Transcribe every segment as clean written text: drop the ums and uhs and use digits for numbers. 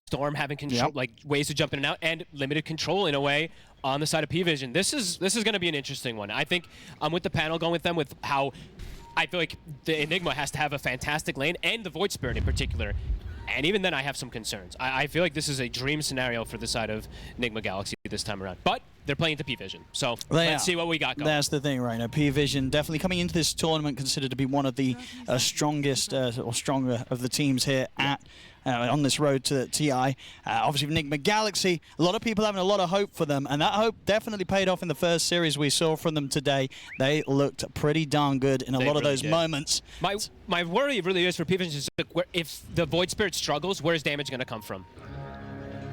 Storm having control, like ways to jump in and out, and limited control in a way on the side of PVISION. This is going to be an interesting one. I think I'm with the panel going with them with how I feel like the Enigma has to have a fantastic lane, and the Void Spirit in particular. And even then, I have some concerns. I feel like this is a dream scenario for the side of Nigma Galaxy this time around. But they're playing to PVISION, so let's see what we got going. That's the thing right now. PVISION definitely coming into this tournament considered to be one of the strongest or stronger of the teams here at on this road to TI. Obviously, Nigma Galaxy, a lot of people having a lot of hope for them, and that hope definitely paid off in the first series we saw from them today. They looked pretty darn good in a lot of those moments. My worry really is for PVISION is if the Void Spirit struggles, where's damage going to come from?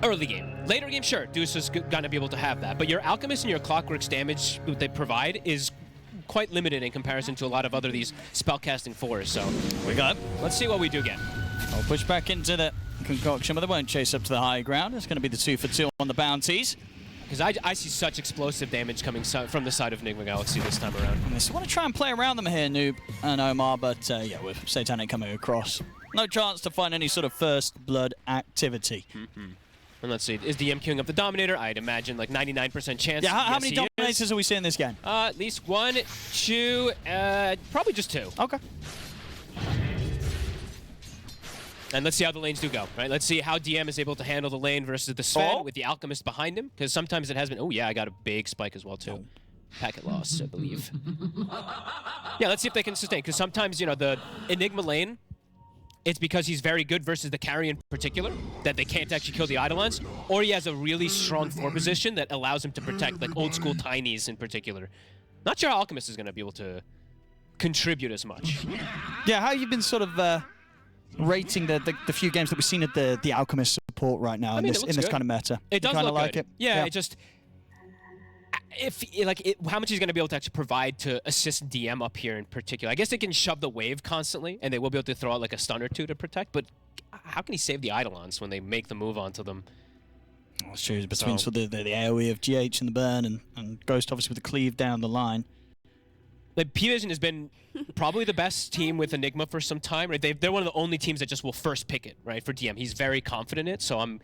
Early game. Later game, sure, Deuce is going to be able to have that, but your Alchemist and your Clockwork's damage they provide is quite limited in comparison to a lot of other these spellcasting fours. So let's see what we do get. I'll push back into the concoction, but they won't chase up to the high ground. It's going to be the 2 for 2 on the bounties. Because I see such explosive damage coming from the side of Nigma Galaxy this time around. And they still want to try and play around them here, Noob and Omar, but yeah, with Satanic coming across, no chance to find any sort of first blood activity. And let's see, is DM queuing up the Dominator? I'd imagine like 99% chance. Yeah, how many Dominators are we seeing this game? At least 1, 2, probably just 2. Okay. And let's see how the lanes do go, right? Let's see how DM is able to handle the lane versus the Sven with the Alchemist behind him, because sometimes it has been, oh yeah, I got a big spike as well too. Packet loss, I believe. Yeah, let's see if they can sustain, because sometimes, you know, the Enigma lane, it's because he's very good versus the carry in particular, that they can't actually kill the Eidolons, or he has a really strong 4 position that allows him to protect, like old school Tinies in particular. Not sure how Alchemist is going to be able to contribute as much. Yeah, how have you been sort of rating the few games that we've seen at the Alchemist support right now in this kind of meta? It does look like good. It? Yeah, it just... how much he's going to be able to actually provide to assist DM up here in particular. I guess they can shove the wave constantly, and they will be able to throw out like a stun or 2 to protect, but how can he save the Eidolons when they make the move onto them? Well, it's true, between sort of the AoE of GH and the burn, and Ghost obviously with the cleave down the line. Like, PVISION has been probably the best team with Enigma for some time, right? They're one of the only teams that just will first pick it, right? For DM, he's very confident in it, so I'm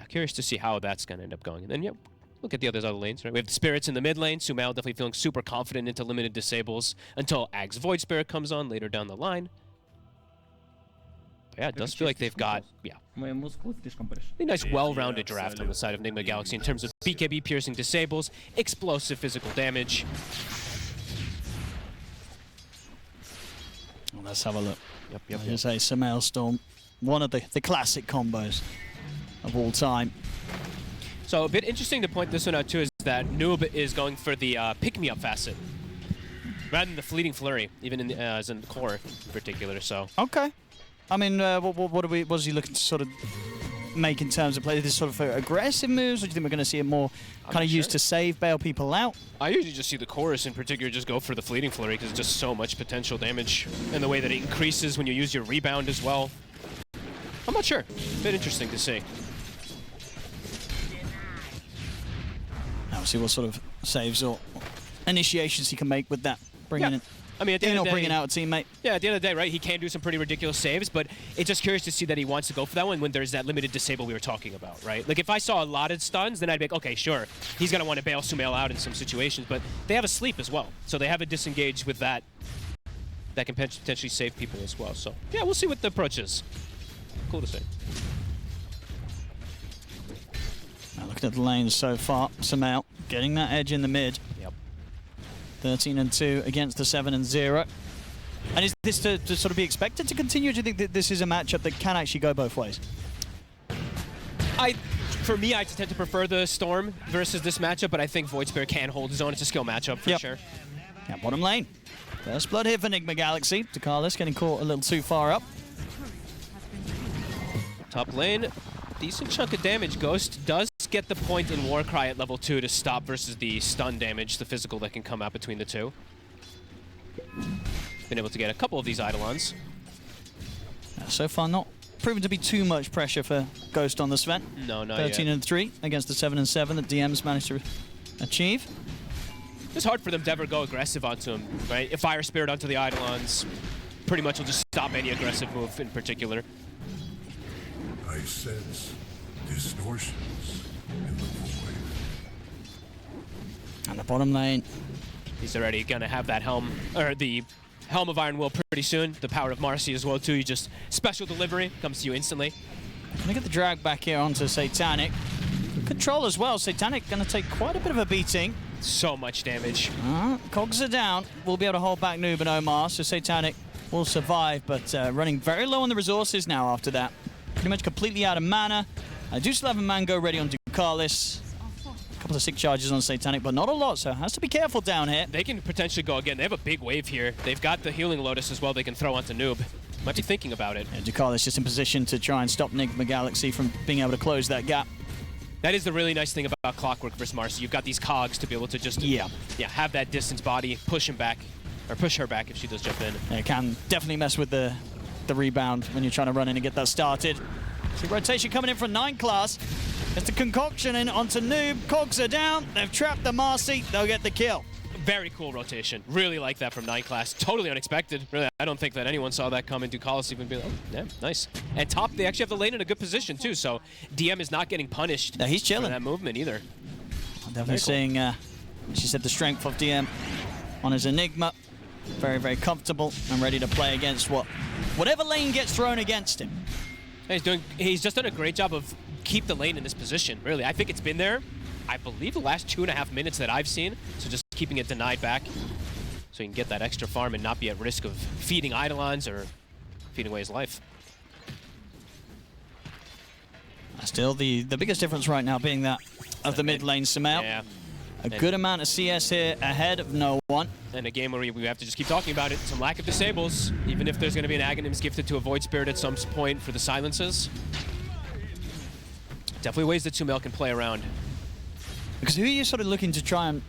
curious to see how that's going to end up going. And then, look at the other lanes, right? We have the Spirits in the mid lane. Sumail definitely feeling super confident into limited disables until Ag's Void Spirit comes on later down the line. But yeah, it does feel like they've got, a nice well-rounded draft on the side of Nigma Galaxy in terms of BKB piercing disables, explosive physical damage. Well, let's have a look. Here's a Sumail Storm, one of the classic combos of all time. So a bit interesting to point this one out too is that Noob is going for the pick-me-up facet rather than the fleeting flurry, even in the, as in the core in particular. So okay, I mean, what is he looking to sort of make in terms of play? This sort of aggressive moves, or do you think we're going to see it more kind of used to save, bail people out? I usually just see the chorus in particular just go for the fleeting flurry because it's just so much potential damage, and the way that it increases when you use your rebound as well. I'm not sure. A bit interesting to see. Now we'll see what sort of saves or initiations he can make with that. Bringing in. I mean, at the end of the day, bringing out a teammate. Yeah, at the end of the day, right, he can do some pretty ridiculous saves, but it's just curious to see that he wants to go for that one when there's that limited disable we were talking about, right? Like, if I saw a lot of stuns, then I'd be like, okay, sure, he's going to want to bail Sumail out in some situations, but they have a sleep as well, so they have a disengage with that that can potentially save people as well. So, yeah, we'll see what the approach is. Cool to see. Now, looking at the lanes so far, Sumail getting that edge in the mid. Yep. 13 and 2 against the 7 and 0. And is this to sort of be expected to continue? Or do you think that this is a matchup that can actually go both ways? For me, I tend to prefer the Storm versus this matchup, but I think Void Spirit can hold his own. It's a skill matchup for sure. Yeah, bottom lane. First blood here for Nigma Galaxy. Carlos getting caught a little too far up. Top lane, decent chunk of damage. Ghost does get the point in Warcry at level 2 to stop versus the stun damage, the physical that can come out between the two. Been able to get a couple of these Eidolons. So far not proven to be too much pressure for Ghost on the Sven. No, not 13 yet. and 3 against the 7 and 7 that DM's managed to achieve. It's hard for them to ever go aggressive onto him, right? If Fire Spirit onto the Eidolons, pretty much will just stop any aggressive move in particular. I sense Distortions in the void. And the bottom lane. He's already gonna have that helm, or the Helm of Iron Will pretty soon. The power of Marcy as well too. You just special delivery comes to you instantly. Gonna get the drag back here onto Satanic. Control as well. Satanic gonna take quite a bit of a beating. So much damage. Cogs are down. We'll be able to hold back Noob and Omar, so Satanic will survive, but running very low on the resources now after that. Pretty much completely out of mana. I do still have a Mango ready on Ducalis. A couple of sick charges on Satanic, but not a lot, so has to be careful down here. They can potentially go again. They have a big wave here. They've got the Healing Lotus as well they can throw onto Noob. Might be thinking about it. Yeah, Ducalis just in position to try and stop Nigma Galaxy from being able to close that gap. That is the really nice thing about Clockwork versus Marcy. You've got these cogs to be able to just have that distance body, push him back, or push her back if she does jump in. Yeah, it can definitely mess with the rebound when you're trying to run in and get that started. So rotation coming in from 9 class. There's the concoction in onto Noob. Cogs are down. They've trapped the Marcy. They'll get the kill. Very cool rotation. Really like that from 9 class. Totally unexpected. Really, I don't think that anyone saw that coming. Ducalis even be like, oh, yeah, nice. And top, they actually have the lane in a good position too, so DM is not getting punished. Yeah, he's chilling. For that movement either. I'm definitely seeing, she said, the strength of DM on his Enigma. Very, very comfortable and ready to play against whatever lane gets thrown against him. He's just done a great job of keep the lane in this position, really. I think it's been there, I believe, the last 2.5 minutes that I've seen. So just keeping it denied back so he can get that extra farm and not be at risk of feeding Eidolons or feeding away his life. Still, the biggest difference right now being that of the mid lane Sumail. Yeah. A good amount of CS here ahead of no one. And a game where we have to just keep talking about it. Some lack of disables, even if there's going to be an Aghanims gifted to a Void Spirit at some point for the silences. Definitely ways that Sumail can play around. Because who are you sort of looking to try and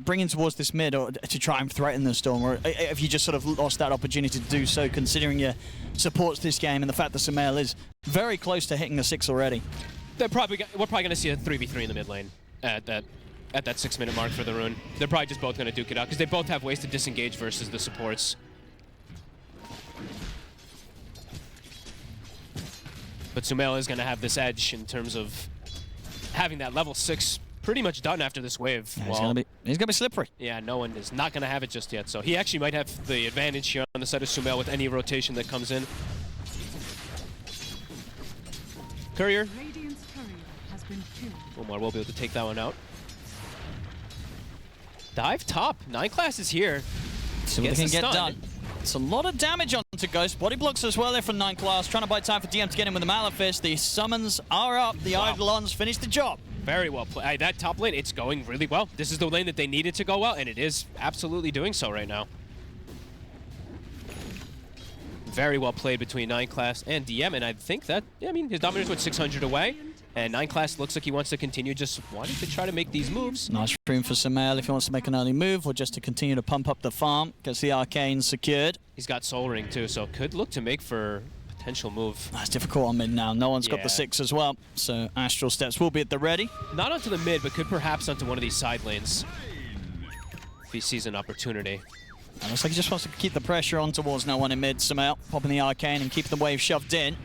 bring in towards this mid, or to try and threaten the Storm, or have you just sort of lost that opportunity to do so, considering your supports this game and the fact that Sumail is very close to hitting the 6 already? We're probably going to see a 3v3 in the mid lane at that 6-minute mark for the rune. They're probably just both going to duke it out because they both have ways to disengage versus the supports. But Sumail is going to have this edge in terms of having that level 6 pretty much done after this wave. Yeah, he's gonna be slippery. Yeah, no one is not going to have it just yet. So he actually might have the advantage here on the side of Sumail with any rotation that comes in. Courier. Omar will be able to take that one out. Dive top. 9 class is here. See what they can get done. It's a lot of damage onto Ghost. Body blocks as well there from 9 class. Trying to buy time for DM to get in with the Malefice. The summons are up. The Eidolons finish the job. Very well played. That top lane, it's going really well. This is the lane that they needed to go well, and it is absolutely doing so right now. Very well played between 9 class and DM, and I think that, yeah, I mean, his Dominator's with 600 away, and 9 class looks like he wants to continue just wanting to try to make these moves. Nice room for Sumail if he wants to make an early move, or just to continue to pump up the farm, gets the Arcane secured. He's got Soul Ring too, so could look to make for potential move. That's difficult on mid now. No one's got the 6 as well, so Astral Steps will be at the ready. Not onto the mid, but could perhaps onto one of these side lanes if he sees an opportunity. And looks like he just wants to keep the pressure on towards no one in mid. Sumail popping the Arcane and keeping the wave shoved in.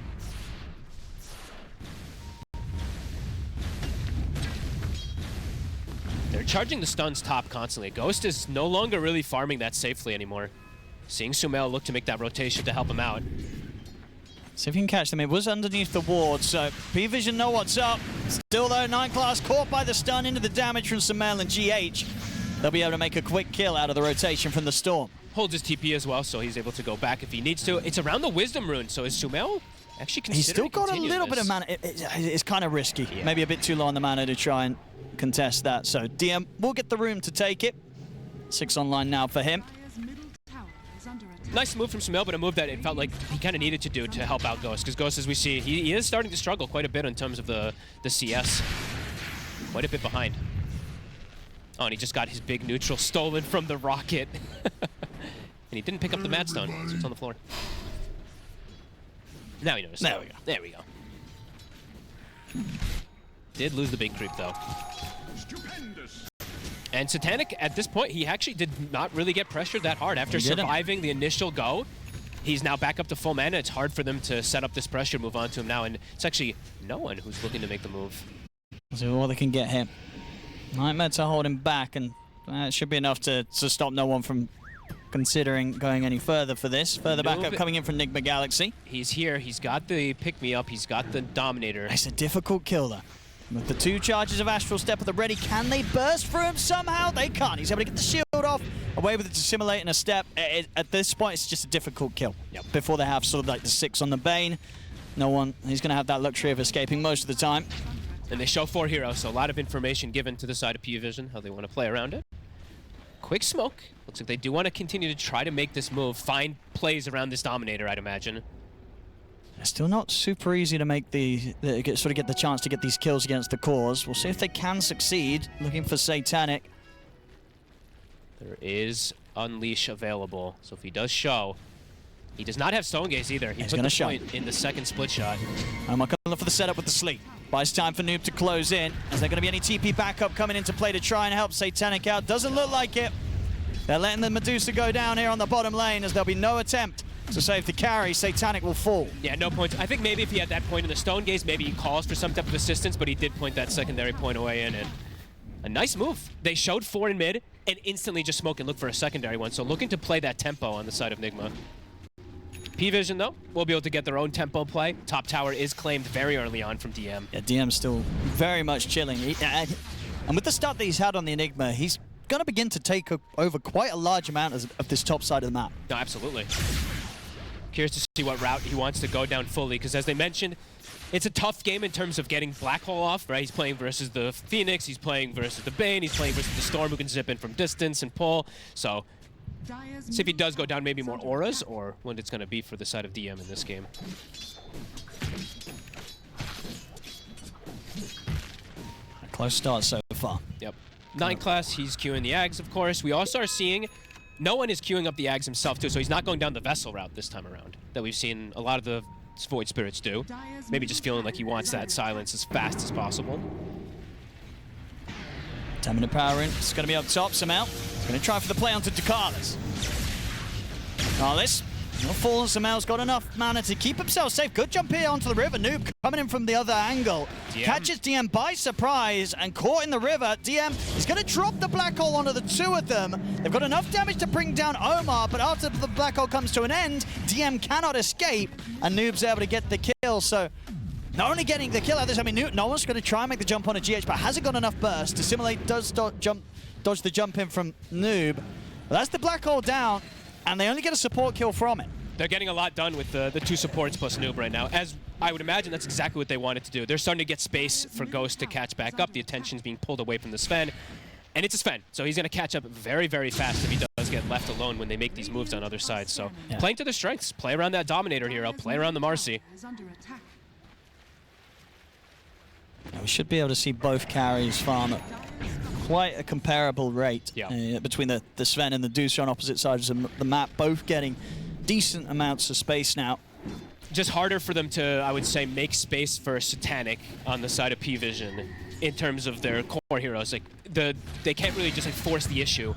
They're charging the stuns top constantly. Ghost is no longer really farming that safely anymore. Seeing Sumail look to make that rotation to help him out. See if you can catch them. It was underneath the ward, so PVISION know what's up. Still though, 9 class caught by the stun into the damage from Sumail and GH. They'll be able to make a quick kill out of the rotation from the Storm. Holds his TP as well, so he's able to go back if he needs to. It's around the Wisdom Rune, so is Sumail actually considering? He's still got a little bit of mana. It's kind of risky. Yeah. Maybe a bit too low on the mana to try and contest that. So DM will get the room to take it. 6 online now for him. Nice move from Sumail, but a move that it felt like he kind of needed to do to help out Ghost. Because Ghost, as we see, he is starting to struggle quite a bit in terms of the CS. Quite a bit behind. Oh, and he just got his big neutral stolen from the Rocket. And he didn't pick up the Mad Stone, so it's on the floor. Now he noticed. There we go. There we go. Did lose the big creep, though. And Satanic, at this point, he actually did not really get pressured that hard after surviving the initial go. He's now back up to full mana. It's hard for them to set up this pressure, move on to him now, and it's actually no one who's looking to make the move. See what they can get here. Nightmare to hold him back, and it should be enough to stop no one from considering going any further for this. Further backup coming in from Nigma Galaxy. He's here. He's got the pick-me-up. He's got the Dominator. It's a difficult kill, though. With the 2 charges of Astral Step at the ready, can they burst through him somehow? They can't. He's able to get the shield off, away with it to simulate in a step. At this point, it's just a difficult kill. Yep. Before they have sort of like the 6 on the Bane, no one, he's going to have that luxury of escaping most of the time. And they show 4 heroes, so a lot of information given to the side of PVISION, how they want to play around it. Quick smoke. Looks like they do want to continue to try to make this move, find plays around this Dominator, I'd imagine. It's still not super easy to make sort of get the chance to get these kills against the cores. We'll see if they can succeed. Looking for Satanic. There is Unleash available, so if he does show, he does not have Stone Gaze either. He put the point in the second split shot. I'm not going to look for the setup with the sleep. Buys time for Noob to close in. Is there going to be any TP backup coming into play to try and help Satanic out? Doesn't look like it. They're letting the Medusa go down here on the bottom lane as there'll be no attempt to save the carry. Satanic will fall. Yeah, no points. I think maybe if he had that point in the Stone Gaze, maybe he calls for some type of assistance, but he did point that secondary point away in, and a nice move. They showed 4 in mid and instantly just smoke and look for a secondary one, so looking to play that tempo on the side of Nigma. PVISION, though, will be able to get their own tempo play. Top tower is claimed very early on from DM. Yeah, DM's still very much chilling. And with the start that he's had on the Enigma, he's going to begin to take over quite a large amount of this top side of the map. No, absolutely. Curious to see what route he wants to go down fully, because as they mentioned, it's a tough game in terms of getting Black Hole off, right? He's playing versus the Phoenix, he's playing versus the Bane, he's playing versus the Storm who can zip in from distance and pull. So, see if he does go down maybe more auras, or what it's going to be for the side of DM in this game. A close start so far. Yep. 9 class, he's queuing the Ags, of course. We also are seeing no one is queuing up the Ags himself, too, so he's not going down the Vessel route this time around that we've seen a lot of the Void Spirits do. Maybe just feeling like he wants that silence as fast as possible. 10-minute power in. It's going to be up top somehow. He's going to try for the play onto Ducalis. Ducalis, not falling somehow. He's got enough mana to keep himself safe. Good jump here onto the river. Noob coming in from the other angle. DM. Catches DM by surprise and caught in the river. DM is going to drop the black hole onto the 2 of them. They've got enough damage to bring down Omar, but after the black hole comes to an end, DM cannot escape, and Noob's able to get the kill. So not only getting the kill out of this, I mean, no one's going to try and make the jump on a GH, but hasn't got enough burst to simulate, does dodge the jump in from Noob. But that's the black hole down, and they only get a support kill from it. They're getting a lot done with the 2 supports plus Noob right now. As I would imagine, that's exactly what they wanted to do. They're starting to get space for Ghost to catch back up. The attention's being pulled away from the Sven, and it's a Sven, so he's going to catch up very, very fast if he does get left alone when they make these moves on other sides. So playing to their strengths, play around that Dominator hero, play around the Marcy. We should be able to see both carries farm at quite a comparable rate between the Sven and the Deucer on opposite sides of the map, both getting decent amounts of space now. Just harder for them to, I would say, make space for Satanic on the side of PVISION in terms of their core heroes. Like they can't really just force the issue,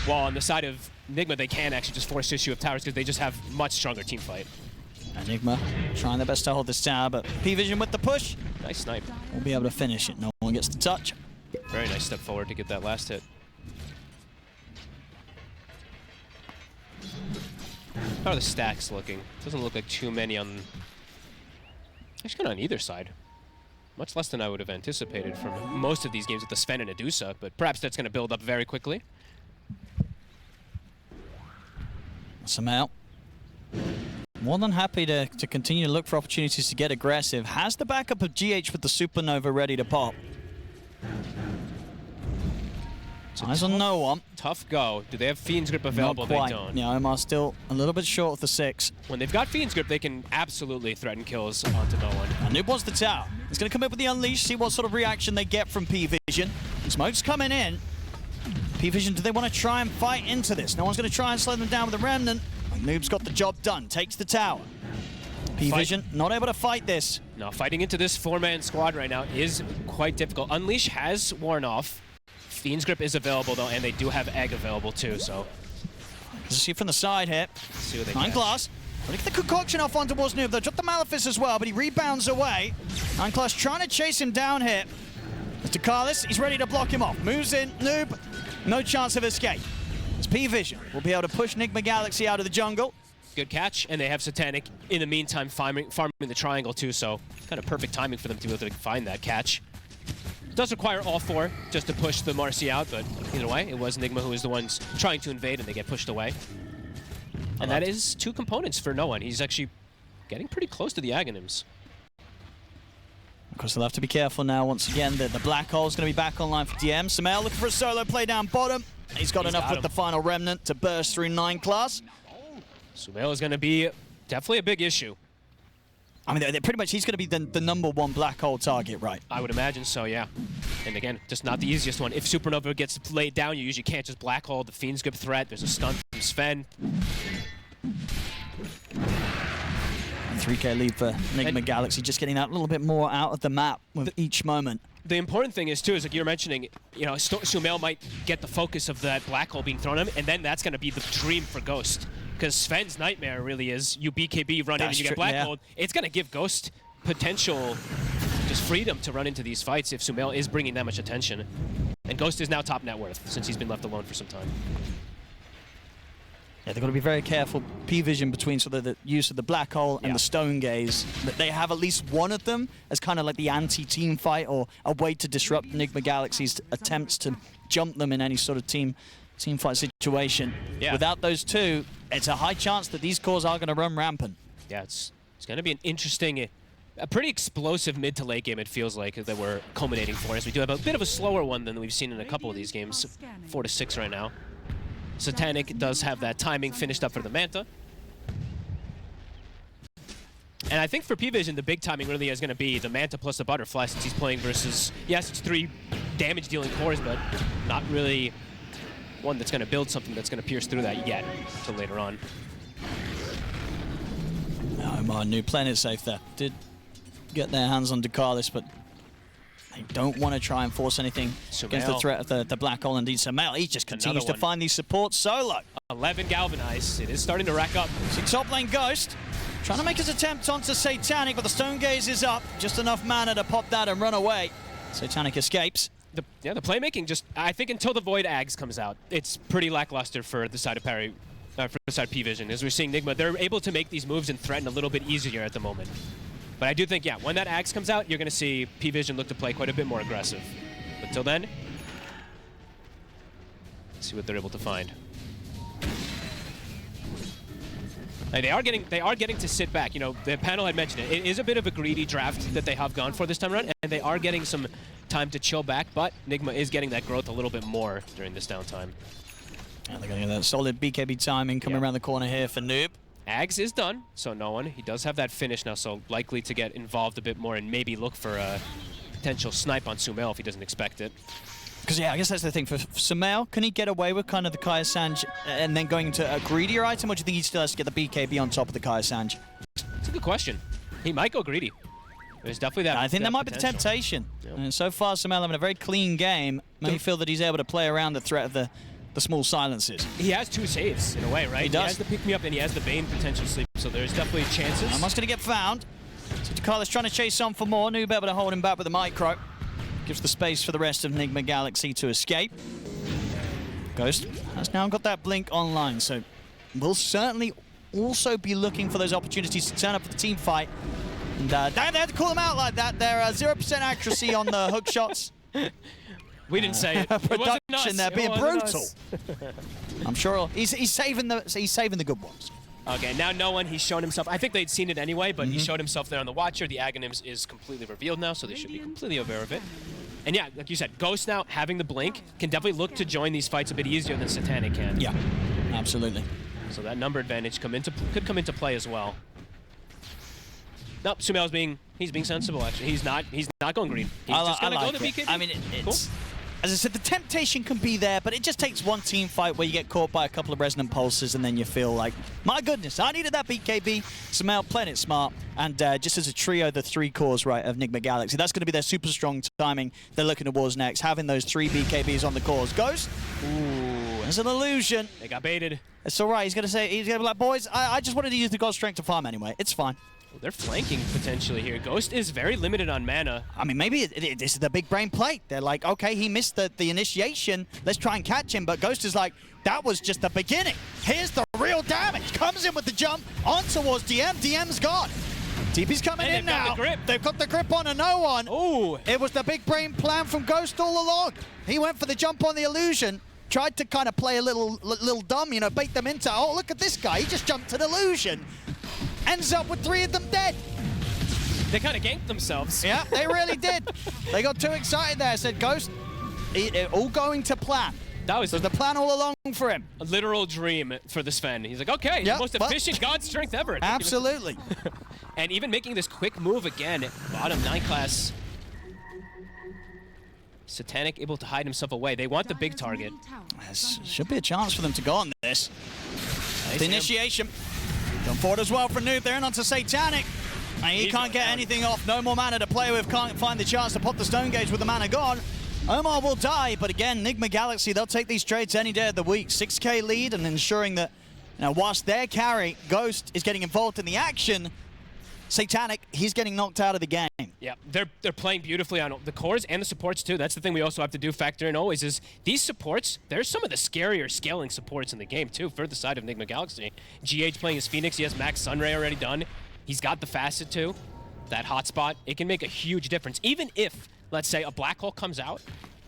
while on the side of Nigma they can actually just force the issue of towers because they just have much stronger team fight. Nigma trying their best to hold this tower, but PVISION with the push. Nice snipe. We'll be able to finish it. No one gets the touch. Very nice step forward to get that last hit. How are the stacks looking? Doesn't look like too many on... Actually, on either side. Much less than I would have anticipated from most of these games with the Sven and Adusa, but perhaps that's going to build up very quickly. Somehow. More than happy to continue to look for opportunities to get aggressive. Has the backup of GH with the Supernova ready to pop. Eyes on no one. Tough go. Do they have Fiend's Grip available? Not quite. They don't. Yeah, Omar's still a little bit short of the 6. When they've got Fiend's Grip, they can absolutely threaten kills onto no one. And Noob wants the tower. He's going to come up with the Unleash, see what sort of reaction they get from PVISION. Smoke's coming in. PVISION, do they want to try and fight into this? No one's going to try and slow them down with the Remnant. Noob's got the job done, takes the tower. PVISION not able to fight this. No, fighting into this 4-man squad right now is quite difficult. Unleash has worn off. Fiend's Grip is available though, and they do have Egg available too, so. Let's see from the side here. See what they 9 catch. glass. Look at the concoction off on towards Noob, though. Dropped the Malefice as well, but he rebounds away. Unclass trying to chase him down here. Mr. Carlos, he's ready to block him off. Moves in, Noob, no chance of escape. It's PVISION. We'll be able to push Nigma Galaxy out of the jungle. Good catch, and they have Satanic in the meantime farming the triangle too, so kind of perfect timing for them to be able to find that catch. It does require all four just to push the Marcy out, but either way, it was Nigma who was the ones trying to invade, and they get pushed away. And that is 2 components for no one. He's actually getting pretty close to the Aghanims. Of course, they'll have to be careful now. Once again, the black hole is going to be back online for DM. Sumail looking for a solo play down bottom. He's got enough with the final remnant to burst through 9 class. Sumail is going to be definitely a big issue. I mean, they're pretty much, he's going to be the #1 black hole target, right? I would imagine so, yeah. And again, just not the easiest one. If Supernova gets laid down, you usually can't just black hole. The Fiend's good threat. There's a stun from Sven. 3K lead for Nigma Galaxy, just getting that little bit more out of the map with each moment. The important thing is, too, is like you're mentioning, you know, Sumail might get the focus of that black hole being thrown at him, and then that's going to be the dream for Ghost. Because Sven's nightmare really is you BKB, run in, and you get black hole. It's going to give Ghost potential, just freedom to run into these fights if Sumail is bringing that much attention. And Ghost is now top net worth since he's been left alone for some time. Yeah, they've got to be very careful. PVISION between sort of the use of the black hole and the stone gaze. That they have at least one of them as kind of like the anti-team fight or a way to disrupt Nigma Galaxy's attempts to jump them in any sort of team fight situation. Yeah. Without those two, it's a high chance that these cores are going to run rampant. Yeah, it's going to be an interesting, a pretty explosive mid to late game, it feels like, that we're culminating for, as we do have a bit of a slower one than we've seen in a couple of these games. 4 to 6 right now. Satanic does have that timing finished up for the Manta. And I think for PVISION, the big timing really is going to be the Manta plus the Butterfly, since he's playing versus, yes, it's 3 damage-dealing cores, but not really one that's going to build something that's going to pierce through that yet until later on. Omar, new planet safe there. Did get their hands on Decalis, but they don't want to try and force anything against the threat of the black hole. Indeed, Sumail, he just continues to find these supports solo. 11 galvanized. It is starting to rack up. See top lane Ghost trying to make his attempt onto Satanic, but the stone gaze is up. Just enough mana to pop that and run away. Satanic escapes. The playmaking just, I think until the Void Ags comes out, it's pretty lackluster for the side of Parry, for the side of PVISION. As we're seeing Nigma, they're able to make these moves and threaten a little bit easier at the moment. But I do think, yeah, when that Axe comes out, you're going to see PVISION look to play quite a bit more aggressive. But until then, let's see what they're able to find. They are getting to sit back. You know, the panel had mentioned it. It is a bit of a greedy draft that they have gone for this time around, and they are getting some time to chill back, but Nigma is getting that growth a little bit more during this downtime. Yeah, they're going to get that solid BKB timing coming around the corner here for Noob. Ags is done, so no one. He does have that finish now, so likely to get involved a bit more and maybe look for a potential snipe on Sumail if he doesn't expect it. Because, yeah, I guess that's the thing. For Sumail, can he get away with kind of the Kaya Sanj and then going into a greedier item, or do you think he still has to get the BKB on top of the Kaya Sanj? It's a good question. He might go greedy. There's definitely that. I think that might be the temptation. Yep. And so far, Sumail having a very clean game. May feel that he's able to play around the threat of the small silences. He has 2 saves in a way, right? He does. He has the pick-me-up and he has the Bane potential sleep, so there's definitely chances. Almost going to get found. So Decalis trying to chase on for more. Noob able to hold him back with a micro. Gives the space for the rest of Nigma Galaxy to escape. Ghost has now got that blink online, so we'll certainly also be looking for those opportunities to turn up for the team fight. And they had to call them out like that. They're 0% accuracy on the hook shots. We didn't say it. Production there being brutal. I'm sure he's saving the good ones. Okay, now no one. He's shown himself. I think they'd seen it anyway, but he showed himself there on the Watcher. The Aghanims is completely revealed now, so they should be completely aware of it. And yeah, like you said, Ghost now having the blink can definitely look to join these fights a bit easier than Satanic can. Yeah, absolutely. So that number advantage could come into play as well. Nope, Sumail's being sensible actually. He's not going green. He's just gonna go to BKB. I mean, it's as I said, the temptation can be there, but it just takes one team fight where you get caught by a couple of resonant pulses and then you feel like, my goodness, I needed that BKB. Sumail playing it smart, and just as a trio, the 3 cores, right, of Nigma Galaxy, that's going to be their super strong timing they're looking towards next, having those 3 BKBs on the cores. Ghost, ooh, There's an illusion. They got baited. It's all right. He's going to be like, boys, I just wanted to use the God Strength to farm anyway. It's fine. Well, they're flanking potentially here. Ghost is very limited on mana. I mean, maybe this is the big brain play. They're like, okay, he missed the initiation. Let's try and catch him. But Ghost is like, that was just the beginning. Here's the real damage. Comes in with the jump on towards DM. DM's gone. TP's coming in now. They've got the grip on a no one. Oh, it was the big brain plan from Ghost all along. He went for the jump on the illusion. Tried to kind of play a little dumb, you know, bait them into, oh, look at this guy. He just jumped an illusion. Ends up with 3 of them dead. They kind of ganked themselves. Yeah, they really did. They got too excited there. Said, Ghost, all going to plan. That was the plan all along for him. A literal dream for the Sven. He's like, okay, yep, the most efficient God Strength ever. Absolutely. And even making this quick move again, bottom 9 class. Satanic able to hide himself away. They want the big target. Should be a chance for them to go on this. The initiation. Going forward as well for Noob. They're in onto Satanic. And he can't get anything off. No more mana to play with. Can't find the chance to pop the Stone Gauge with the mana gone. Omar will die, but again, Nigma Galaxy, they'll take these trades any day of the week. 6k lead and ensuring that, you know, whilst their carry, Ghost, is getting involved in the action, Satanic, he's getting knocked out of the game. Yeah, they're playing beautifully on the cores and the supports too. That's the thing we also have to do factor in always is these supports, there's some of the scarier scaling supports in the game too, for the side of Nigma Galaxy. GH playing his Phoenix, he has Max Sunray already done. He's got the Facet too. That hotspot, it can make a huge difference. Even if, let's say, a Black Hole comes out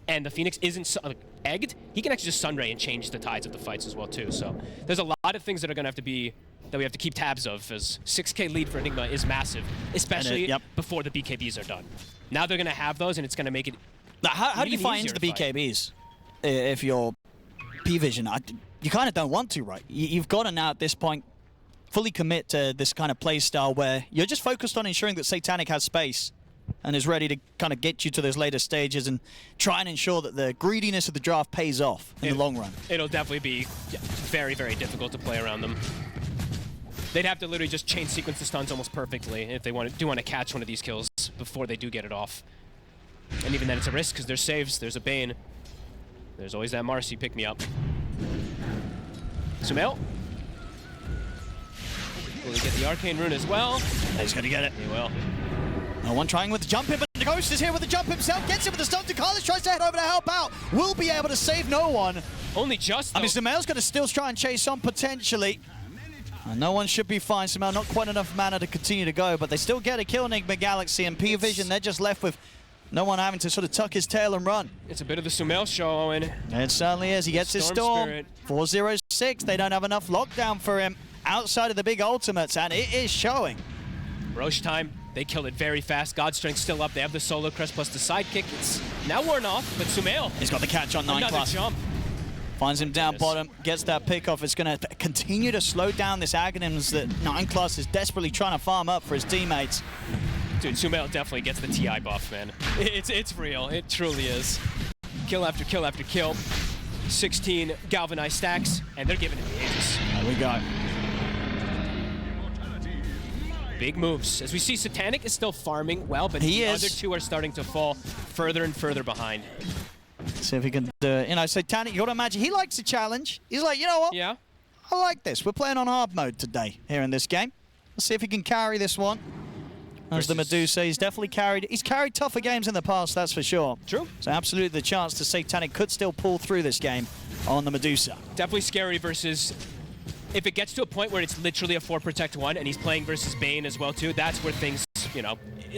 and the Phoenix isn't egged, he can actually just Sunray and change the tides of the fights as well too. So there's a lot of things that are gonna have to be that we have to keep tabs of, as 6k lead for Enigma is massive, especially before the BKBs are done. Now they're going to have those, and it's going to make it How do you find the BKBs if you're PVISION? You kind of don't want to, right? You've got to now, at this point, fully commit to this kind of play style where you're just focused on ensuring that Satanic has space and is ready to kind of get you to those later stages and try and ensure that the greediness of the draft pays off in the long run. It'll definitely be very, very difficult to play around them. They'd have to literally just chain sequence the stuns almost perfectly if they do want to catch one of these kills before they do get it off. And even then it's a risk because there's saves, there's a Bane. There's always that Marcy pick-me-up. Sumail. Will he get the Arcane Rune as well? He's going to get it. He will. No one trying with the jump in, but the Ghost is here with the jump himself. Gets it with the stun to Carlos, tries to head over to help out. Will be able to save no one. Only just, though. I mean, Sumail's going to still try and chase on potentially. And no one should be fine. Sumail not quite enough mana to continue to go, but they still get a kill, Nigma Galaxy, and PVISION, they're just left with no one having to sort of tuck his tail and run. It's a bit of the Sumail show, Owen. It certainly is. He gets his Storm. 406. They don't have enough lockdown for him outside of the big ultimates, and it is showing. Roche time. They kill it very fast. God Strength still up. They have the Solo Crest plus the sidekick. It's now worn off, but Sumail. He's got the catch on 9 Another class. Jump. Finds him down bottom, gets that pick off. It's going to continue to slow down this Aghanims that 9 class is desperately trying to farm up for his teammates. Dude, Sumail definitely gets the TI buff, man. It's real. It truly is. Kill after kill after kill. 16 galvanized stacks, and they're giving it the ages. There we go. Big moves. As we see, Satanic is still farming well, but the other two are starting to fall further and further behind. See if he can do it. You know, Satanic, you got to imagine, he likes a challenge. He's like, you know what? Yeah. I like this. We're playing on hard mode today here in this game. Let's see if he can carry this one. As the Medusa, he's carried tougher games in the past, that's for sure. True. So absolutely the chance to Satanic could still pull through this game on the Medusa. Definitely scary versus, if it gets to a point where it's literally a 4 protect 1 and he's playing versus Bane as well too, that's where things, you know,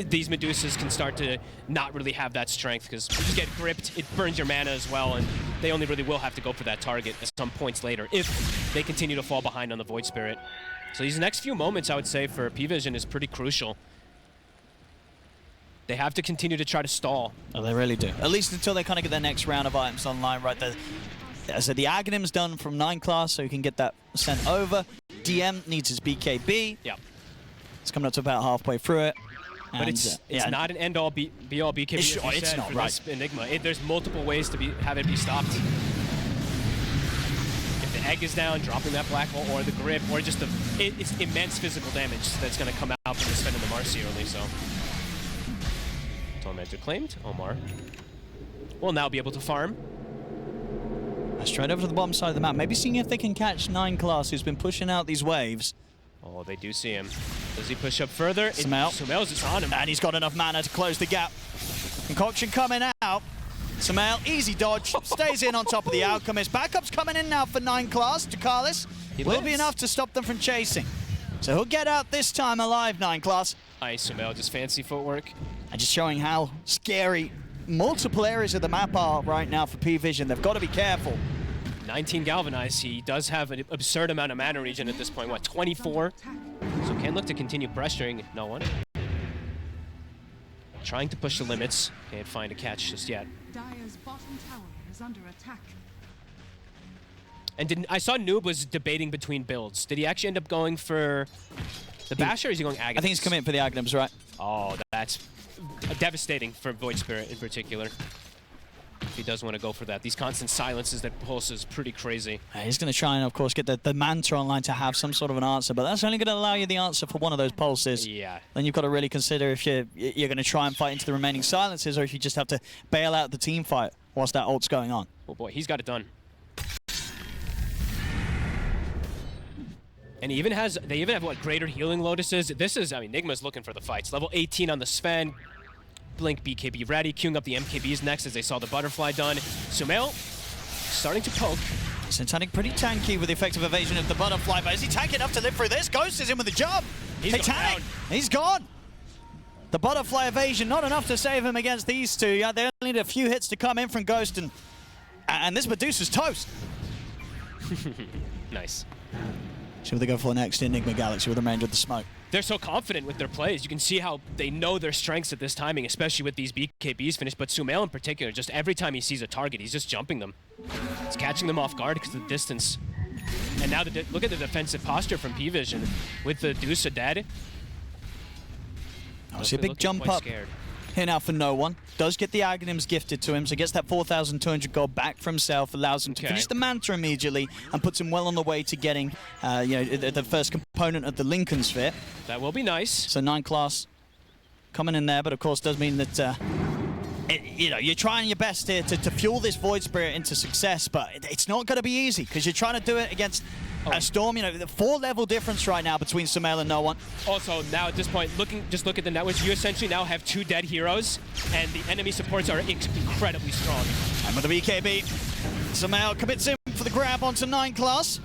these Medusas can start to not really have that strength because you just get gripped, it burns your mana as well, and they only really will have to go for that target at some points later if they continue to fall behind on the Void Spirit. So these next few moments, I would say, for PVISION is pretty crucial. They have to continue to try to stall. Oh, they really do. At least until they kind of get their next round of items online, right? As I said, the Aghanim's done from 9 class, so you can get that sent over. DM needs his BKB. Yeah. It's coming up to about halfway through it. But it's not an end-all, be-all BKB. It's not, right. Enigma. There's multiple ways to have it be stopped. If the egg is down, dropping that black hole, or the grip, or just it's immense physical damage that's going to come out from the spend of the Marcy early, so. Tormentor claimed. Omar will now be able to farm. Straight over to the bottom side of the map. Maybe seeing if they can catch 9 Class, who's been pushing out these waves. Oh, they do see him. Does he push up further? Sumail. Just on him. And he's got enough mana to close the gap. Concoction coming out. Sumail, easy dodge, stays in on top of the Alchemist. Backup's coming in now for 9 Class. Ducalis will be enough to stop them from chasing. So he'll get out this time alive, 9 Class. Nice, Sumail, just fancy footwork. And just showing how scary multiple areas of the map are right now for PVISION. They've got to be careful. 19 galvanized. He does have an absurd amount of mana regen at this point. What, 24? So can look to continue pressuring no one. Trying to push the limits. Can't find a catch just yet. Dire's bottom tower is under attack. And I saw Noob was debating between builds. Did he actually end up going for the Basher, or is he going Aghanim? I think he's committing for the Aghanims, right? Oh, that's devastating for Void Spirit in particular. If he does want to go for that. These constant silences that Pulse is pretty crazy. He's going to try and, of course, get the Manta online to have some sort of an answer, but that's only going to allow you the answer for one of those pulses. Yeah. Then you've got to really consider if you're going to try and fight into the remaining silences, or if you just have to bail out the team fight whilst that ult's going on. Oh boy, he's got it done. And he even has, they even have what, greater healing lotuses. This is, I mean, Nigma's looking for the fights. Level 18 on the Sven. Blink BKB ready, queuing up the MKBs next as they saw the butterfly done. Sumail starting to poke. Satanic pretty tanky with the effective evasion of the butterfly, but is he tanky enough to live through this? Ghost is in with the job. Satanic, he's gone. The butterfly evasion, not enough to save him against these two. Yeah, they only need a few hits to come in from Ghost, and this Medusa's toast. Nice. See what they go for next in Nigma Galaxy with the remainder of the smoke. They're so confident with their plays. You can see how they know their strengths at this timing, especially with these BKBs finished. But Sumail in particular, just every time he sees a target, he's just jumping them. He's catching them off guard because of the distance. And now look at the defensive posture from PVISION with the Dusa dead. Obviously a big jump up here now for no one. Does get the Aghanims gifted to him, so gets that 4,200 gold back for himself, allows him to finish the Manta immediately, and puts him well on the way to getting the first component of the Lincoln Sphere. That will be nice. So 9 Class coming in there, but of course does mean that you're trying your best here to fuel this Void Spirit into success, but it's not going to be easy because you're trying to do it against a Storm. You know, the 4-level difference right now between Sumail and no one. Also, now at this point, just look at the networks. You essentially now have 2 dead heroes, and the enemy supports are incredibly strong. And with the BKB, Sumail commits in for the grab onto 9 Class.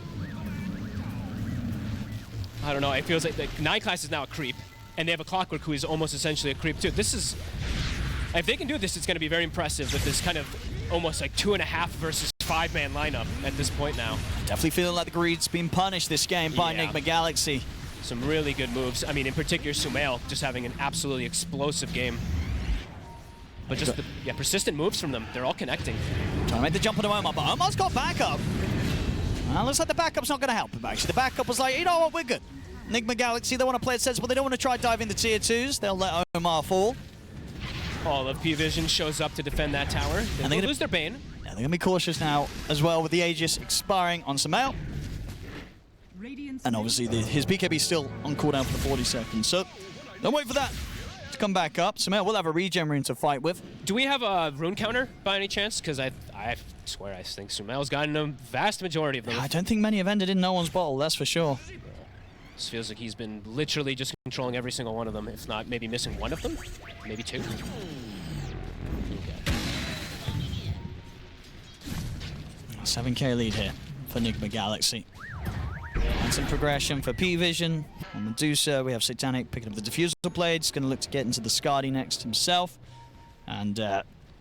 I don't know. It feels like 9 Class is now a creep, and they have a Clockwork who is almost essentially a creep too. This is, if they can do this, it's going to be very impressive with this kind of almost like 2.5 versus 5-man lineup at this point now. Definitely feeling like the greed's been punished this game by Nigma Galaxy. Some really good moves. I mean, in particular, Sumail just having an absolutely explosive game. But just the persistent moves from them, they're all connecting. Trying to make the jump on Omar, but Omar's got backup. Well, looks like the backup's not going to help him, actually. The backup was like, you know what, we're good. Nigma Galaxy, they want to play it sensible. They don't want to try diving the tier 2s. They'll let Omar fall. All of PVISION shows up to defend that tower. And they lose their Bane. Yeah, they're going to be cautious now as well with the Aegis expiring on Sumail. And obviously his BKB is still on cooldown for the 40 seconds. So don't wait for that to come back up. Sumail will have a regen rune to fight with. Do we have a rune counter by any chance? Because I swear I think Sumail's gotten a vast majority of them. I don't think many have ended in no one's bottle, that's for sure. This feels like he's been literally just controlling every single one of them, if not maybe missing one of them, maybe 2. Okay. 7k lead here for Nigma Galaxy. And some progression for PVISION. On Medusa, we have Satanic picking up the Diffusal Blades, going to look to get into the Skadi next himself. And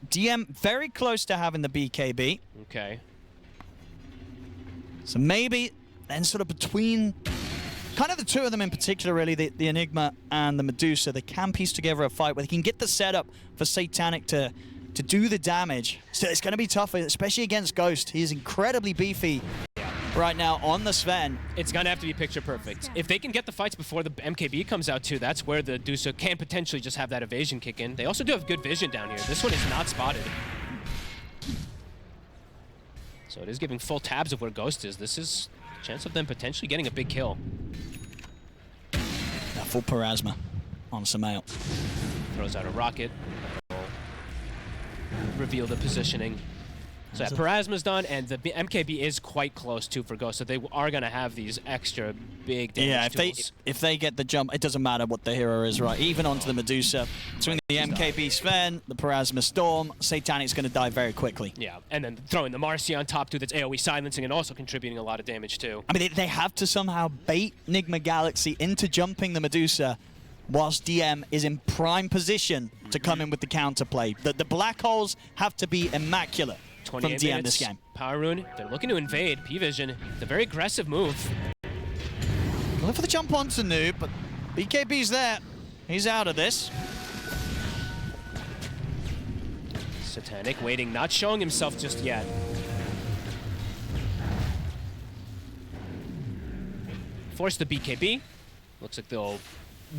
DM very close to having the BKB. Okay. So maybe then sort of between kind of the 2 of them in particular, really, the Enigma and the Medusa, they can piece together a fight where they can get the setup for Satanic to do the damage. So it's going to be tough, especially against Ghost. He is incredibly beefy right now on the Sven. It's going to have to be picture perfect. If they can get the fights before the MKB comes out too, that's where the Dusa can potentially just have that evasion kick in. They also do have good vision down here. This one is not spotted. So it is giving full tabs of where Ghost is. This is a chance of them potentially getting a big kill. That full Parasma on Sumail. Throws out a rocket. Reveal the positioning. So yeah, Parasma's done, and the MKB is quite close too for Ghost, so they are going to have these extra big damage tools. If they get the jump, it doesn't matter what the hero is, right? Even onto the Medusa, between the MKB Sven, the Parasma Storm, Satanic's going to die very quickly. Yeah, and then throwing the Marcy on top too, that's AoE silencing and also contributing a lot of damage too. I mean, they have to somehow bait Nigma Galaxy into jumping the Medusa, whilst DM is in prime position to come in with the counterplay. The black holes have to be immaculate from DM this game. Power Rune, they're looking to invade. PVISION, it's a very aggressive move. Look for the jump onto Noob, but BKB's there. He's out of this. Satanic waiting, not showing himself just yet. Force the BKB. Looks like they'll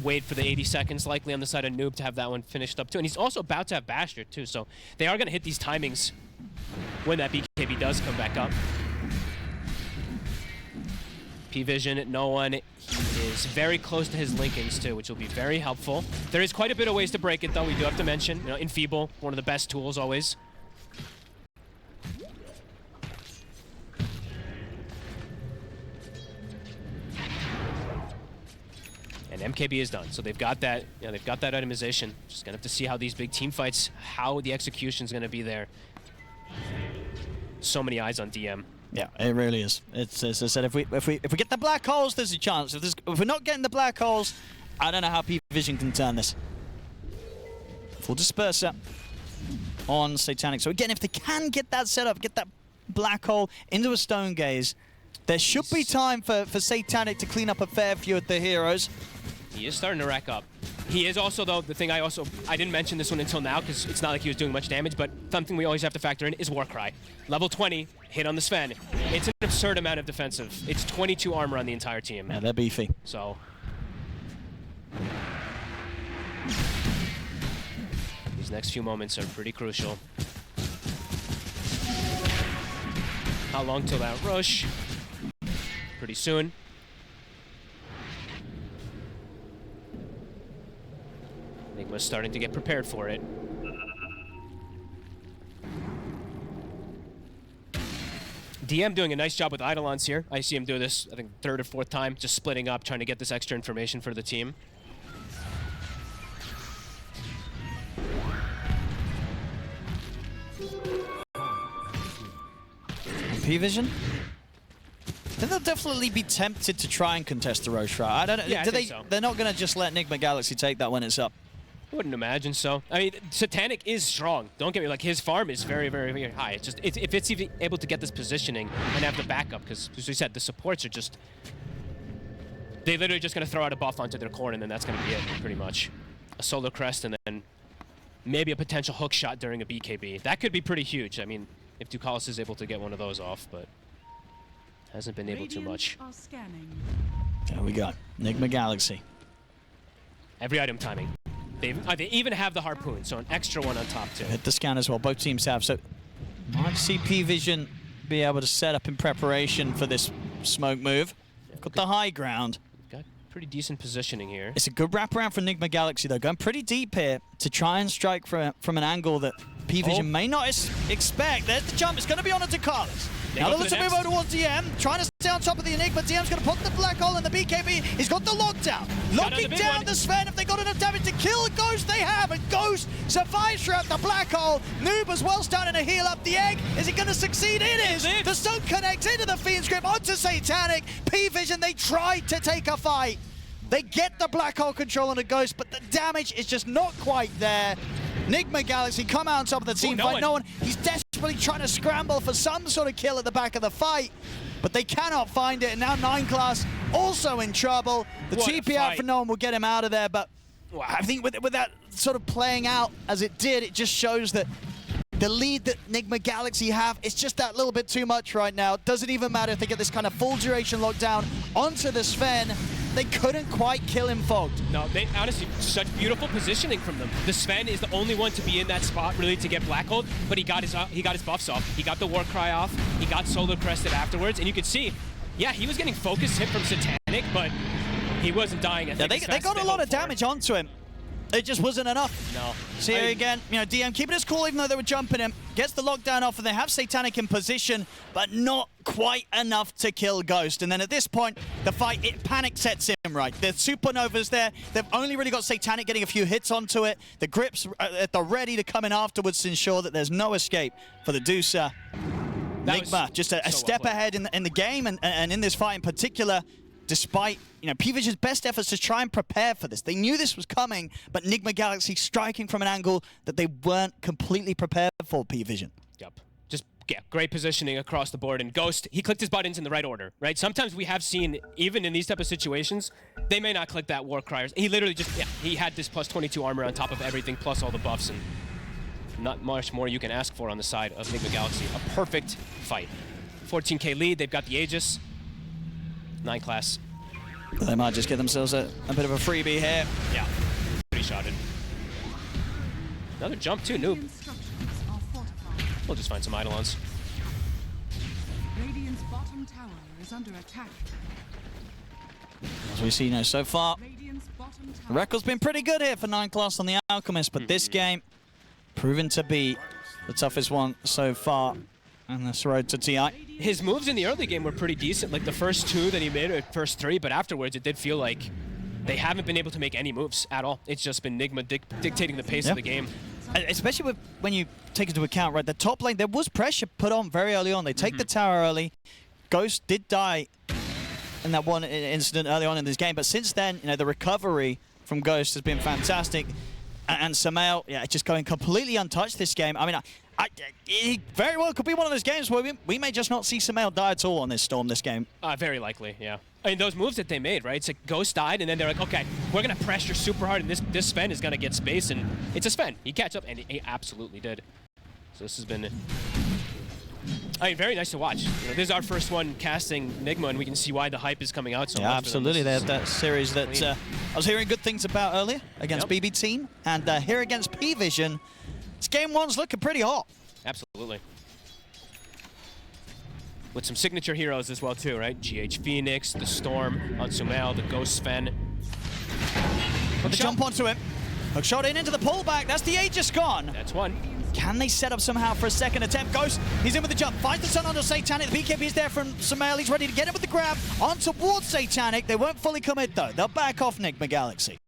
wait for the 80 seconds likely on the side of Noob to have that one finished up too. And he's also about to have Bastard too, so they are going to hit these timings when that BKB does come back up. PVISION, no one. He is very close to his linkings too, which will be very helpful. There is quite a bit of ways to break it though, we do have to mention. You know, Enfeeble, one of the best tools always. And MKB is done, so they've got that. Yeah, they've got that itemization. Just gonna have to see how these big team fights, how the execution's gonna be there. So many eyes on DM. Yeah, it really is. It's, as I said, if we get the black holes, there's a chance. If we're not getting the black holes, I don't know how PVISION can turn this. Full disperser on Satanic. So again, if they can get that set up, get that black hole into a stone gaze, there should be time for Satanic to clean up a fair few of the heroes. He is starting to rack up. He is also, though, the thing I didn't mention this one until now because it's not like he was doing much damage, but something we always have to factor in is Warcry. Level 20, hit on the Sven. It's an absurd amount of defensive. It's 22 armor on the entire team. Yeah, they're beefy. So these next few moments are pretty crucial. How long till that rush? Pretty soon. Nigma's starting to get prepared for it. DM doing a nice job with Eidolons here. I see him do this, I think, third or fourth time, just splitting up, trying to get this extra information for the team. PVISION? I think they'll definitely be tempted to try and contest the Roche Route. I don't know. Yeah, I think so. They're not going to just let Nigma Galaxy take that when it's up. I wouldn't imagine so. I mean, Satanic is strong. Don't get me, like, his farm is very, very, very high. It's just, if it's even able to get this positioning and have the backup, because, as we said, the supports are just, they're literally just going to throw out a buff onto their core, and then that's going to be it, pretty much. A Solar Crest, and then maybe a potential hook shot during a BKB. That could be pretty huge. I mean, if Ducalis is able to get one of those off, but hasn't been able too much. There we go. Nigma Galaxy. Every item timing. They even have the harpoon, so an extra one on top too. Hit the scan as well, both teams have. So might see PVISION be able to set up in preparation for this smoke move. Got the high ground. Got pretty decent positioning here. It's a good wraparound for Nigma Galaxy though, going pretty deep here to try and strike from an angle that PVISION may not expect. There's the jump, it's going to be on a Ducalis. Now they're looking to move over towards DM, trying to stay on top of the Enigma. DM's going to put the black hole in the BKB. He's got the lockdown. Locking down the Sven. If they got enough damage to kill Ghost, they have. And Ghost survives throughout the black hole. Noob as well starting to heal up the egg. Is he going to succeed? It is. The stun connects into the Fiend's Grip, onto Satanic. PVISION, they tried to take a fight. They get the black hole control on the Ghost, but the damage is just not quite there. Nigma Galaxy come out on top of the team fight. No one. He's desperately trying to scramble for some sort of kill at the back of the fight, but they cannot find it. And now 9 class also in trouble. The TP out for no one will get him out of there, but I think with that sort of playing out as it did, it just shows that the lead that Nigma Galaxy have is just that little bit too much right now. It doesn't even matter if they get this kind of full duration lockdown onto the Sven. They couldn't quite kill him fogged. No, they honestly, such beautiful positioning from them. The Sven is the only one to be in that spot really to get black hold, but he got his buffs off. He got the Warcry off. He got Solar Crested afterwards, and you could see, yeah, he was getting focus hit from Satanic, but he wasn't dying. Yeah, they got a lot of damage onto him. It just wasn't enough. No. See here again, you know, DM keeping his cool even though they were jumping him. Gets the lockdown off and they have Satanic in position, but not quite enough to kill Ghost. And then at this point, the fight, panic sets in, right? The Supernova's there. They've only really got Satanic getting a few hits onto it. The grips at the ready to come in afterwards to ensure that there's no escape for the Deucer. Nigma, just a step ahead in the game and in this fight in particular. Despite, you know, PVISION's best efforts to try and prepare for this. They knew this was coming, but Nigma Galaxy striking from an angle that they weren't completely prepared for, PVISION. Yep. Just, yeah, great positioning across the board. And Ghost, he clicked his buttons in the right order, right? Sometimes we have seen, even in these type of situations, they may not click that war criers. He literally just, yeah, he had this plus 22 armor on top of everything, plus all the buffs, and not much more you can ask for on the side of Nigma Galaxy. A perfect fight. 14k lead, they've got the Aegis. 9 class. They might just get themselves a bit of a freebie here. Yeah, pretty shotted. Another jump too, noob. We'll just find some Eidolons. Radiant's bottom tower is under attack. As we see, you know, so far, Radiant's bottom the tower. record's been pretty good here for 9 class on the Alchemist, but this game proven to be the toughest one so far on this road to TI. His moves in the early game were pretty decent, like the first 2 that he made, or first 3, but afterwards it did feel like they haven't been able to make any moves at all. It's just been Nigma dictating the pace of the game. Especially when you take into account, right, the top lane, there was pressure put on very early on. They take the tower early. Ghost did die in that one incident early on in this game, but since then, you know, the recovery from Ghost has been fantastic. And Samael, yeah, just going completely untouched this game. I mean, it very well could be one of those games where we may just not see Samael die at all on this Storm this game. Very likely, yeah. I mean, those moves that they made, right? It's like Ghost died, and then they're like, okay, we're going to pressure super hard, and this Sven is going to get space, and it's a Sven. He catch up, and he absolutely did. So this has been, I mean, very nice to watch. You know, this is our first one casting Nigma, and we can see why the hype is coming out so much. Yeah, absolutely. They had that series that I was hearing good things about earlier against BB Team, and here against PVISION, this game 1's looking pretty hot. Absolutely. With some signature heroes as well too, right? GH Phoenix, the Storm on Sumail, the Ghost Sven. Put the jump onto him. Hook shot into the pullback. That's the Aegis gone. That's one. Can they set up somehow for a second attempt? Ghost, he's in with the jump. Finds the Sun onto Satanic. The BKB is there from Sumail. He's ready to get him with the grab. On towards Satanic. They won't fully commit though. They'll back off Nigma Galaxy.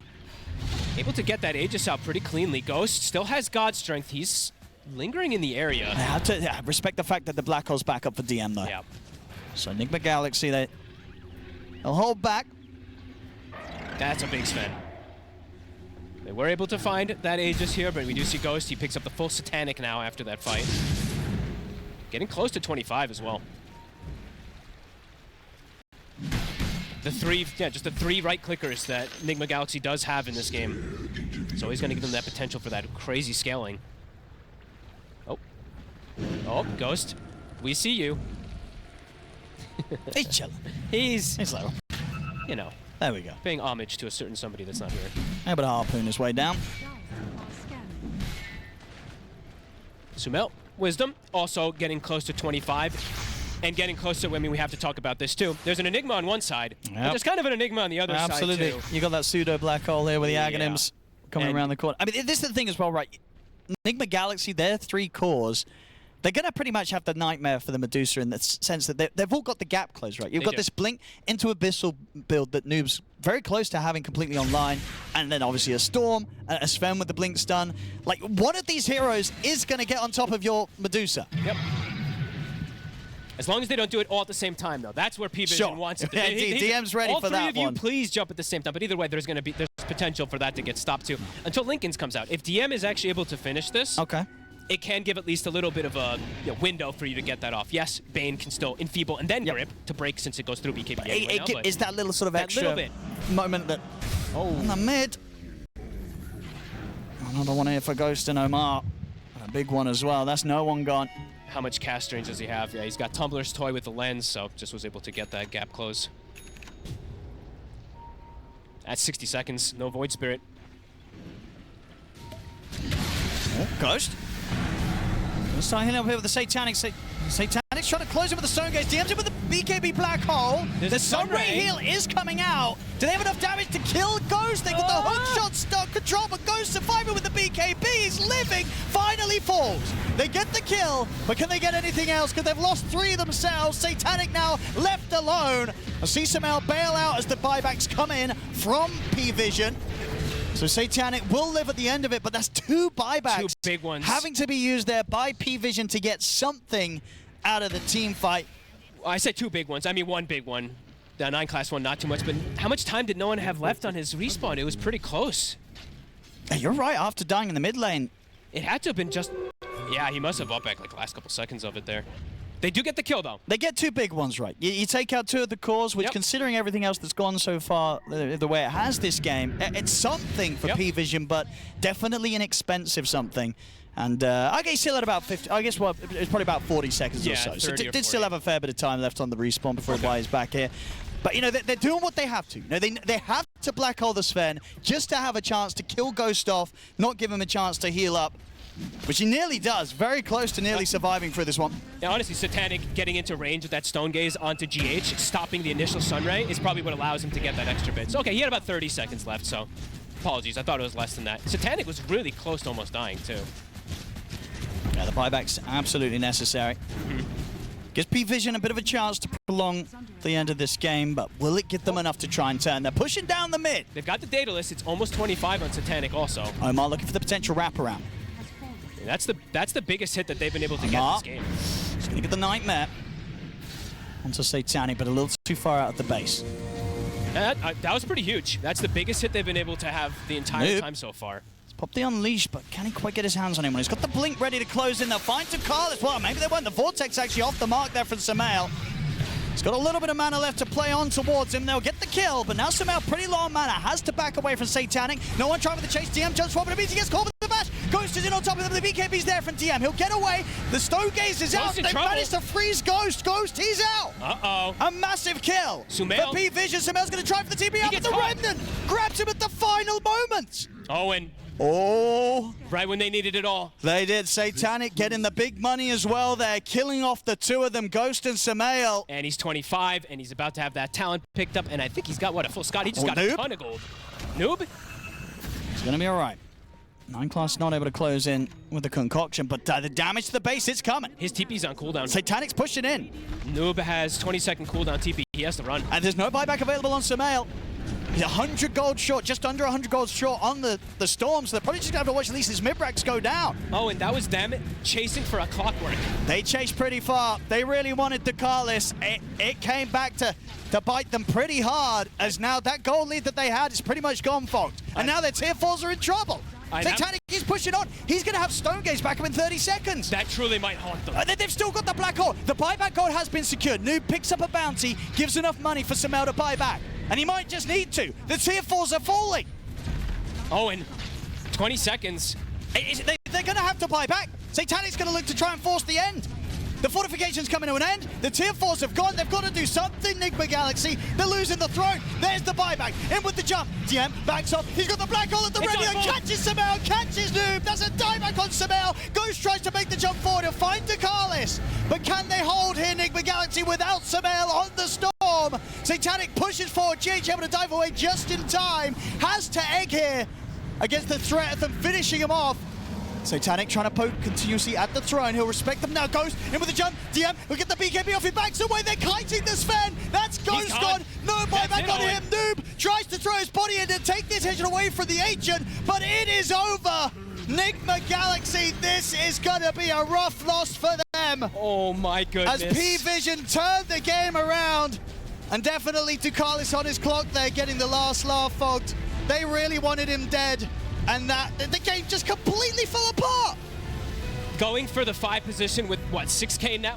Able to get that Aegis out pretty cleanly. Ghost still has God Strength. He's lingering in the area. I have to respect the fact that the Black Hole's back up for DM though. Yeah. So Nigma Galaxy, they'll hold back. That's a big Sven. They were able to find that Aegis here, but we do see Ghost. He picks up the full Satanic now after that fight. Getting close to 25 as well. Just the 3 right clickers that Nigma Galaxy does have in this game. So he's going to give them that potential for that crazy scaling. Oh, Ghost, we see you. He's chilling. He's low. You know, there we go. paying homage to a certain somebody that's not here. Able to harpoon his way down. Sumail, Wisdom, also getting close to 25. And getting closer, I mean, we have to talk about this too. There's an Enigma on one side, but there's kind of an Enigma on the other side too. Absolutely. You got that pseudo black hole here with the Aghanims coming around the corner. I mean, this is the thing as well, right? Nigma Galaxy, their 3 cores, they're going to pretty much have the nightmare for the Medusa in the sense that they've all got the gap closed, right? You've got this Blink into Abyssal build that Noob's very close to having completely online, and then obviously a Storm, a Sven with the Blink stun. Like, one of these heroes is going to get on top of your Medusa. Yep. As long as they don't do it all at the same time, though. That's where PVISION wants it. DM's ready for that one. All 3 of you, please jump at the same time. But either way, there's potential for that to get stopped too. Until Lincoln's comes out. If DM is actually able to finish this, it can give at least a little bit of a window for you to get that off. Yes, Bane can still enfeeble and then grip to break since it goes through BKB anyway now, it's that little sort of extra moment that... in the mid. Another one here for Ghost and Omar. And a big one as well. That's no one gone. How much cast range does he have? Yeah, he's got Tumblr's Toy with the lens, so just was able to get that gap close. At 60 seconds, no Void Spirit. Oh, Ghost. Let's start hitting up here with the Satanic. Satanic Satanic's trying to close him with the Stone Gaze. DM's him with the BKB Black Hole. The Sunray heal is coming out. Do they have enough damage to kill Ghost? They got the hook shot stuck control, but Ghost surviving with the BKB. He's living. Finally falls. They get the kill, but can they get anything else? Because they've lost 3 themselves. Satanic now left alone. I see Sumail bail out as the buybacks come in from PVISION. So Satanic will live at the end of it, but that's 2 buybacks. 2 big ones. Having to be used there by PVISION to get something out of the team fight. I said 2 big ones. I mean 1 big one. The 9 class one, not too much, but how much time did no one have left on his respawn? It was pretty close. Yeah, you're right, after dying in the mid lane. It had to have been just... Yeah, he must have bought back like the last couple seconds of it there. They do get the kill, though. They get 2 big ones, right? You take out 2 of the cores, which, considering everything else that's gone so far, the way it has this game, it's something for PVISION, but definitely an expensive something. And I guess still at about 50. I guess what it's probably about 40 seconds or so. So did still have a fair bit of time left on the respawn before he buys back here. But you know they're doing what they have to. You know, they have to black hole the Sven just to have a chance to kill Ghost off, not give him a chance to heal up. Which he nearly does, very close to nearly surviving through this one. Yeah, honestly, Satanic getting into range with that Stone Gaze onto GH, stopping the initial Sunray, is probably what allows him to get that extra bit. So, okay, he had about 30 seconds left, so apologies, I thought it was less than that. Satanic was really close to almost dying, too. Yeah, the buyback's absolutely necessary. Gives PVISION a bit of a chance to prolong the end of this game, but will it get them enough to try and turn? They're pushing down the mid. They've got the data list, it's almost 25 on Satanic also. Omar looking for the potential wraparound. That's the biggest hit that they've been able to get this game. He's going to get the Nightmare onto Satanic, but a little too far out of the base. That was pretty huge. That's the biggest hit they've been able to have the entire time so far. He's popped the Unleash, but can he quite get his hands on him? When he's got the Blink ready to close in, they'll find Tukal as well. Maybe they won't. The Vortex actually off the mark there from Sumail. He's got a little bit of mana left to play on towards him. They'll get the kill, but now Sumail, pretty low on mana, has to back away from Satanic. No one trying for the chase. DM jumps forward, but it means he gets caught with the bash. Ghost is in on top of him. The BKB's there from DM. He'll get away. The Stone Gaze is out. They managed to freeze Ghost. Ghost, he's out. Uh-oh. A massive kill. Sumail. For PVISION. Sumail's going to try for the TP out, but the Remnant grabs him at the final moment. Oh, and... Oh. Right when they needed it all. They did. Satanic getting the big money as well there, killing off the 2 of them, Ghost and Sumail. And he's 25, and he's about to have that talent picked up, and I think he's got, what, a full Scott? He just got a ton of gold. Noob? It's going to be all right. 9 class not able to close in with the concoction, but the damage to the base, it's coming. His TP's on cooldown. Satanic's pushing in. Noob has 20-second cooldown TP. He has to run. And there's no buyback available on Sumail. He's 100 gold short, just under 100 gold short on the Storm, so they're probably just going to have to watch at least his mid-racks go down. Oh, and that was them chasing for a clockwork. They chased pretty far. They really wanted Ducalis. It came back to bite them pretty hard, as now that gold lead that they had is pretty much gone, fogged. And now their tier 4s are in trouble. Satanic is pushing on. He's going to have Stone Gaze back up in 30 seconds. That truly might haunt them. They've still got the black hole. The buyback gold has been secured. Noob picks up a bounty, gives enough money for Sumail to buy back. And he might just need to. The tier 4s are falling. Oh, and 20 seconds. They're going to have to buy back. Satanic's going to look to try and force the end. The fortification's coming to an end. The tier 4s have gone. They've got to do something. Nigma Galaxy, they're losing the throne. There's the buyback. In with the jump. DM backs up. He's got the black hole at the ready. And catches Sumail. Catches Noob. That's a dieback on Sumail. Ghost tries to make the jump forward. He'll find Ducalis. But can they hold here, Nigma Galaxy, without Sumail on the Storm? Satanic pushes forward. GH able to dive away just in time. Has to egg here against the threat of them finishing him off. Satanic trying to poke continuously at the throne. He'll respect them now. Ghost in with the jump. DM will get the BKB off. He backs away. They're kiting the Sven. That's Ghost gone. No buyback on him. Noob tries to throw his body in to take this engine away from the Ancient, but it is over. Nigma Galaxy, this is going to be a rough loss for them. Oh my goodness. As PVISION turned the game around, and definitely Ducalis on his clock there, getting the last laugh, fogged. They really wanted him dead. And the game just completely fell apart. Going for the 5 position with, what, 6K net